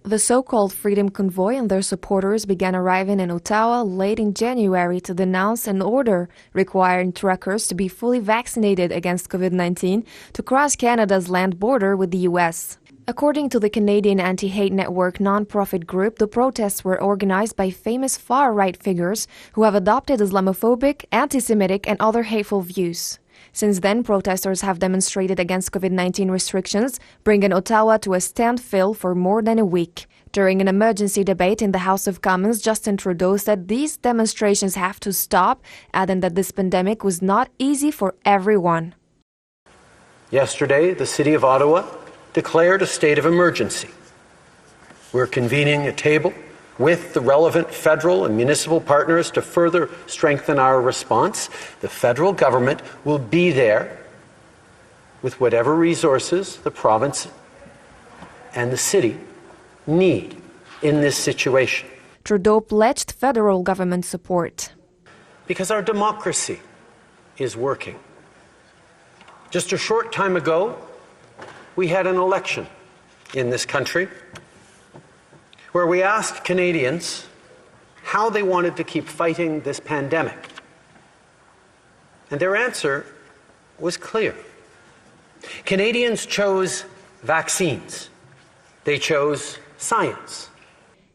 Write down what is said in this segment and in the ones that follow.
The so-called Freedom Convoy and their supporters began arriving in Ottawa late in January to denounce an order requiring truckers to be fully vaccinated against COVID-19 to cross Canada's land border with the U.S. According to the Canadian anti-hate network nonprofit group, the protests were organized by famous far-right figures who have adopted Islamophobic, anti-Semitic, and other hateful views. Since then, protesters have demonstrated against COVID-19 restrictions, bringing Ottawa to a standstill for more than a week. During an emergency debate in the House of Commons, Justin Trudeau said these demonstrations have to stop, adding that this pandemic was not easy for everyone. Yesterday, the City of Ottawa declared a state of emergency. We're convening a table with the relevant federal and municipal partners to further strengthen our response. The federal government will be there with whatever resources the province and the city need in this situation. Trudeau pledged federal government support. Because our democracy is working. Just a short time ago, we had an election in this country where we asked Canadians how they wanted to keep fighting this pandemic. And their answer was clear. Canadians chose vaccines. They chose science.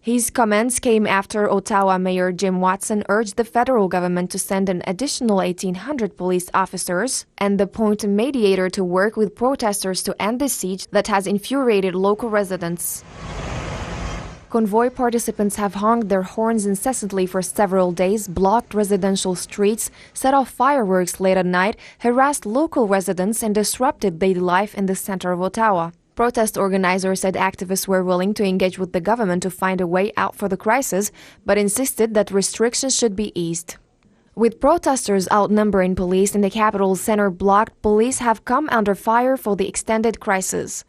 His comments came after Ottawa Mayor Jim Watson urged the federal government to send an additional 1,800 police officers and appoint a mediator to work with protesters to end the siege that has infuriated local residents. Convoy participants have honked their horns incessantly for several days, blocked residential streets, set off fireworks late at night, harassed local residents, and disrupted daily life in the center of Ottawa. Protest organizers said activists were willing to engage with the government to find a way out for the crisis, but insisted that restrictions should be eased. With protesters outnumbering police in the capital's center blocked, police have come under fire for the extended crisis.